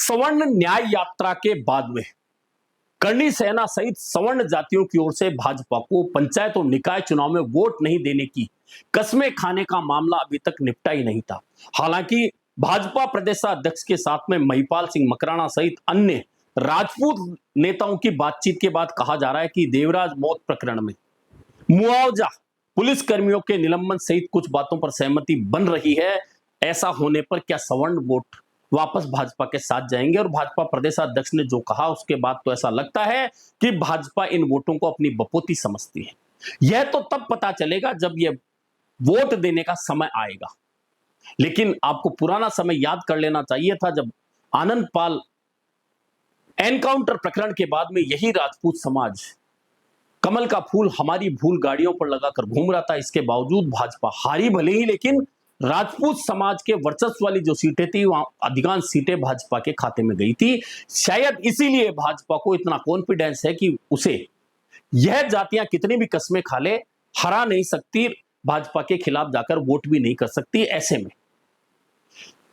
सवर्ण न्याय यात्रा के बाद में करणी सेना सहित सवर्ण जातियों की ओर से भाजपा को पंचायत और निकाय चुनाव में वोट नहीं देने की कस्में खाने का मामला अभी तक निपटा ही नहीं था। हालांकि भाजपा प्रदेशाध्यक्ष के साथ में महिपाल सिंह मकराना सहित अन्य राजपूत नेताओं की बातचीत के बाद कहा जा रहा है कि देवराज मौत प्रकरण में मुआवजा, पुलिस कर्मियों के निलंबन सहित कुछ बातों पर सहमति बन रही है। ऐसा होने पर क्या सवर्ण वोट वापस भाजपा के साथ जाएंगे? और भाजपा प्रदेशाध्यक्ष ने जो कहा उसके बाद तो ऐसा लगता है कि भाजपा इन वोटों को अपनी बपोती समझती है। यह तो तब पता चलेगा जब यह वोट देने का समय आएगा। लेकिन आपको पुराना समय याद कर लेना चाहिए था, जब आनंद पाल एनकाउंटर प्रकरण के बाद में यही राजपूत समाज कमल का फूल हमारी भूल गाड़ियों पर लगाकर घूम रहा था। इसके बावजूद भाजपा हारी भले ही, लेकिन राजपूत समाज के वर्चस्व वाली जो सीटें थी वहां अधिकांश सीटें भाजपा के खाते में गई थी। शायद इसीलिए भाजपा को इतना कॉन्फिडेंस है कि उसे यह जातियां कितनी भी कस्में खा ले हरा नहीं सकती, भाजपा के खिलाफ जाकर वोट भी नहीं कर सकती। ऐसे में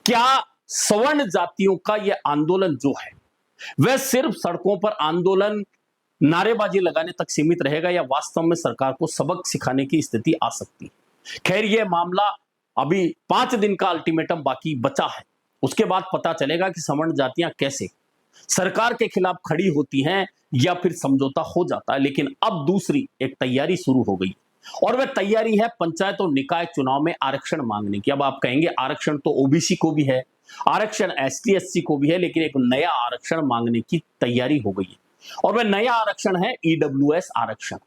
क्या सवर्ण जातियों का यह आंदोलन जो है वह सिर्फ सड़कों पर आंदोलन, नारेबाजी लगाने तक सीमित रहेगा या वास्तव में सरकार को सबक सिखाने की स्थिति आ सकती है? खैर, यह मामला अभी 5 दिन का अल्टीमेटम बाकी बचा है। उसके बाद पता चलेगा कि सवर्ण जातियां कैसे सरकार के खिलाफ खड़ी होती हैं या फिर समझौता हो जाता है। लेकिन अब दूसरी एक तैयारी शुरू हो गई और वह तैयारी है पंचायत और निकाय चुनाव में आरक्षण मांगने की। अब आप कहेंगे आरक्षण तो ओबीसी को भी है, आरक्षण एसटी एससी को भी है, लेकिन एक नया आरक्षण मांगने की तैयारी हो गई है और वह नया आरक्षण है ईडब्ल्यूएस आरक्षण।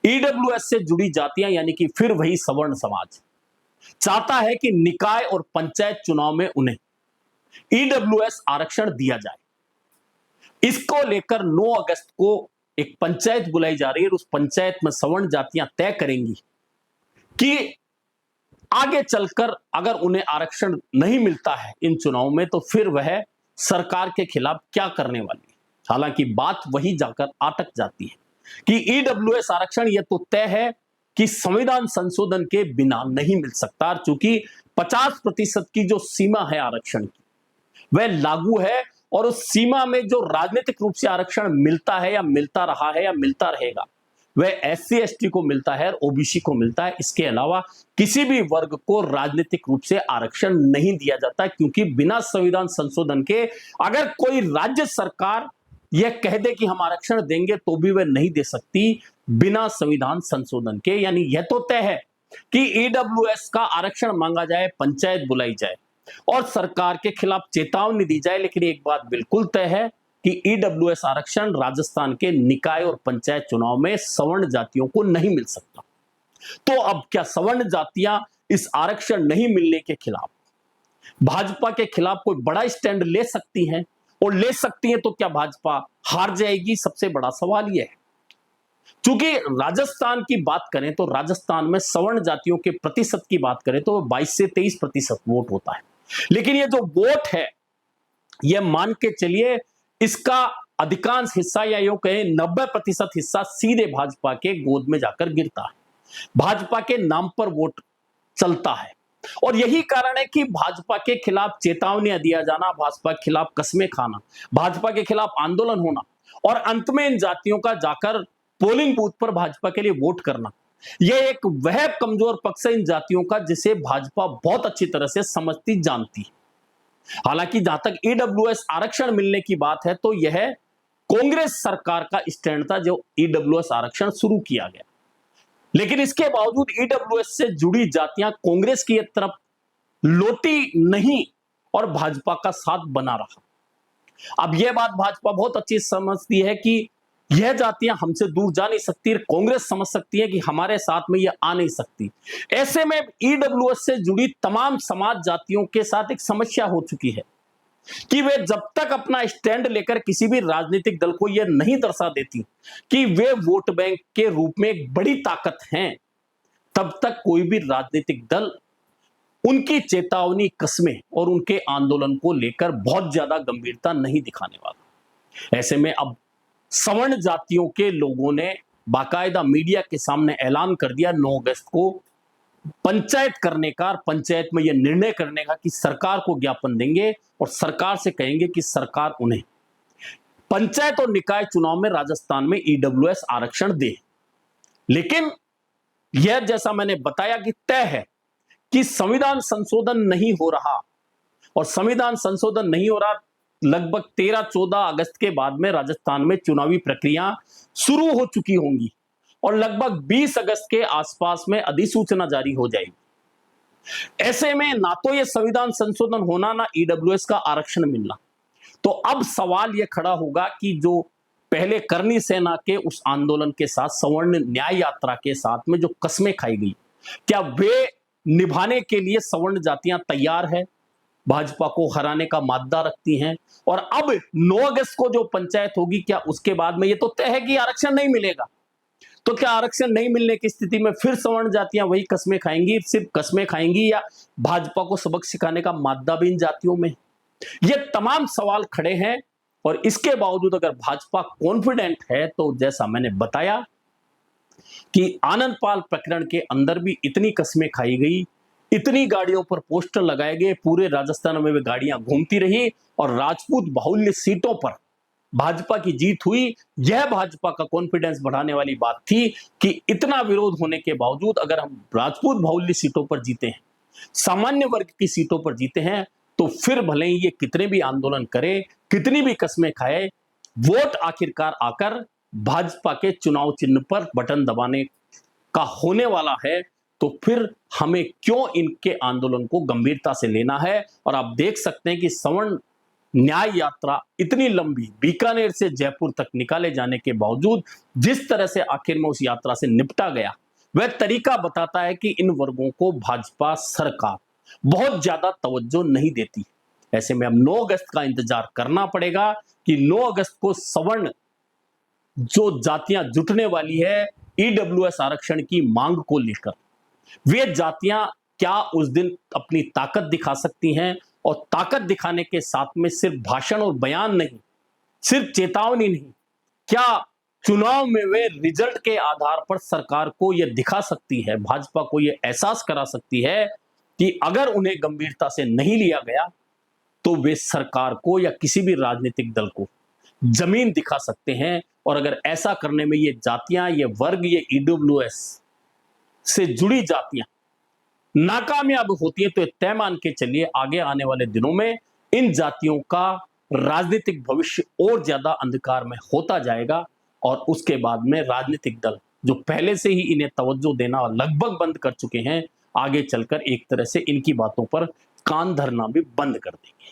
ईडब्ल्यूएस से जुड़ी जातियां यानी कि फिर वही सवर्ण समाज चाहता है कि निकाय और पंचायत चुनाव में उन्हें ईडब्ल्यूएस आरक्षण दिया जाए। इसको लेकर 9 अगस्त को एक पंचायत बुलाई जा रही है और उस पंचायत में सवर्ण जातियां तय करेंगी कि आगे चलकर अगर उन्हें आरक्षण नहीं मिलता है इन चुनाव में तो फिर वह सरकार के खिलाफ क्या करने वाली है। हालांकि बात वही जाकर अटक जाती है कि ईडब्ल्यूएस आरक्षण यह तो तय है कि संविधान संशोधन के बिना नहीं मिल सकता, चूंकि 50% की जो सीमा है आरक्षण की वह लागू है और उस सीमा में जो राजनीतिक रूप से आरक्षण मिलता है या मिलता रहा है या मिलता रहेगा वह एससी एसटी को मिलता है और ओबीसी को मिलता है। इसके अलावा किसी भी वर्ग को राजनीतिक रूप से आरक्षण नहीं दिया जाता, क्योंकि बिना संविधान संशोधन के अगर कोई राज्य सरकार यह कह दे कि हम आरक्षण देंगे तो भी वह नहीं दे सकती बिना संविधान संशोधन के। यानी यह तो तय है कि ईडब्ल्यूएस का आरक्षण मांगा जाए, पंचायत बुलाई जाए और सरकार के खिलाफ चेतावनी दी जाए। लेकिन एक बात बिल्कुल तय है कि ईडब्ल्यूएस आरक्षण राजस्थान के निकाय और पंचायत चुनाव में सवर्ण जातियों को नहीं मिल सकता। तो अब क्या सवर्ण जातियां इस आरक्षण नहीं मिलने के खिलाफ भाजपा के खिलाफ कोई बड़ा स्टैंड ले सकती हैं? और ले सकती हैं तो क्या भाजपा हार जाएगी? सबसे बड़ा सवाल यह है। चूंकि राजस्थान की बात करें तो राजस्थान में सवर्ण जातियों के प्रतिशत की बात करें तो 22 से 23% वोट होता है। लेकिन यह जो वोट है यह मान के चलिए इसका अधिकांश हिस्सा या यूं कहें 90% हिस्सा सीधे भाजपा के गोद में जाकर गिरता है। भाजपा के नाम पर वोट चलता है और यही कारण है कि भाजपा के खिलाफ चेतावनियां दिया जाना, भाजपा के खिलाफ कस्में खाना, भाजपा के खिलाफ आंदोलन होना और अंत में इन जातियों का जाकर पोलिंग बूथ पर भाजपा के लिए वोट करना, यह एक वह कमजोर पक्ष है इन जातियों का जिसे भाजपा बहुत अच्छी तरह से समझती जानती है। हालांकि जहां तक ईडब्ल्यूएस आरक्षण मिलने की बात है तो यह कांग्रेस सरकार का स्टैंड था जो ईडब्ल्यूएस आरक्षण शुरू किया गया। लेकिन इसके बावजूद ईडब्ल्यूएस से जुड़ी जातियां कांग्रेस की तरफ लौटी नहीं और भाजपा का साथ बना रहा। अब यह बात भाजपा बहुत अच्छी समझती है कि यह जातियां हमसे दूर जा नहीं सकती, कांग्रेस समझ सकती है कि हमारे साथ में यह आ नहीं सकती। ऐसे में ईडब्ल्यूएस से जुड़ी तमाम समाज जातियों के साथ एक समस्या हो चुकी है कि वे जब तक अपना स्टैंड लेकर किसी भी राजनीतिक दल को यह नहीं दर्शा देती कि वे वोट बैंक के रूप में एक बड़ी ताकत हैं, तब तक कोई भी राजनीतिक दल उनकी चेतावनी, कस्में और उनके आंदोलन को लेकर बहुत ज्यादा गंभीरता नहीं दिखाने वाला। ऐसे में अब सवर्ण जातियों के लोगों ने बाकायदा मीडिया के सामने ऐलान कर दिया 9 अगस्त को पंचायत करने का और पंचायत में यह निर्णय करने का कि सरकार को ज्ञापन देंगे और सरकार से कहेंगे कि सरकार उन्हें पंचायत और निकाय चुनाव में राजस्थान में ईडब्ल्यूएस आरक्षण दे। लेकिन यह जैसा मैंने बताया कि तय है कि संविधान संशोधन नहीं हो रहा, और संविधान संशोधन नहीं हो रहा लगभग 13-14 अगस्त के बाद में राजस्थान में चुनावी प्रक्रिया शुरू हो चुकी होंगी और लगभग 20 अगस्त के आसपास में अधिसूचना जारी हो जाएगी। ऐसे में ना तो यह संविधान संशोधन होना, ना ईडब्ल्यूएस का आरक्षण मिलना। तो अब सवाल यह खड़ा होगा कि जो पहले करनी सेना के उस आंदोलन के साथ सवर्ण न्याय यात्रा के साथ में जो कस्में खाई गई, क्या वे निभाने के लिए सवर्ण जातियां तैयार है, भाजपा को हराने का मादा रखती हैं? और अब 9 अगस्त को जो पंचायत होगी, क्या उसके बाद में ये तो तय है कि आरक्षण नहीं मिलेगा, तो क्या आरक्षण नहीं मिलने की स्थिति में फिर सवर्ण जातियां वही कस्में खाएंगी? सिर्फ कस्में खाएंगी या भाजपा को सबक सिखाने का मादा भी इन जातियों में? ये तमाम सवाल खड़े हैं। और इसके बावजूद अगर भाजपा कॉन्फिडेंट है, तो जैसा मैंने बताया कि आनंद पाल प्रकरण के अंदर भी इतनी कस्में खाई गई, इतनी गाड़ियों पर पोस्टर लगाए गए, पूरे राजस्थान में वे गाड़ियां घूमती रही और राजपूत बाहुल्य सीटों पर भाजपा की जीत हुई। यह भाजपा का कॉन्फिडेंस बढ़ाने वाली बात थी कि इतना विरोध होने के बावजूद अगर हम राजपूत बाहुल्य सीटों पर जीते हैं, सामान्य वर्ग की सीटों पर जीते हैं, तो फिर भले ही ये कितने भी आंदोलन करे, कितनी भी कस्में खाए, वोट आखिरकार आकर भाजपा के चुनाव चिन्ह पर बटन दबाने का होने वाला है। तो फिर हमें क्यों इनके आंदोलन को गंभीरता से लेना है? और आप देख सकते हैं कि सवर्ण न्याय यात्रा इतनी लंबी बीकानेर से जयपुर तक निकाले जाने के बावजूद जिस तरह से आखिर में उस यात्रा से निपटा गया, वह तरीका बताता है कि इन वर्गों को भाजपा सरकार बहुत ज्यादा तवज्जो नहीं देती। ऐसे में अब 9 अगस्त का इंतजार करना पड़ेगा कि 9 अगस्त को सवर्ण जो जातियां जुटने वाली है ईडब्ल्यूएस आरक्षण की मांग को लेकर, वे जातियां क्या उस दिन अपनी ताकत दिखा सकती हैं? और ताकत दिखाने के साथ में सिर्फ भाषण और बयान नहीं, सिर्फ चेतावनी नहीं, क्या चुनाव में वे रिजल्ट के आधार पर सरकार को यह दिखा सकती है, भाजपा को यह एहसास करा सकती है कि अगर उन्हें गंभीरता से नहीं लिया गया तो वे सरकार को या किसी भी राजनीतिक दल को जमीन दिखा सकते हैं? और अगर ऐसा करने में ये जातियां, ये वर्ग, ये ईडब्ल्यूएस से जुड़ी जातियां नाकामयाब होती है, तो तय मान के चलिए आगे आने वाले दिनों में इन जातियों का राजनीतिक भविष्य और ज्यादा अंधकार में होता जाएगा। और उसके बाद में राजनीतिक दल जो पहले से ही इन्हें तवज्जो देना लगभग बंद कर चुके हैं, आगे चलकर एक तरह से इनकी बातों पर कान धरना भी बंद कर देंगे।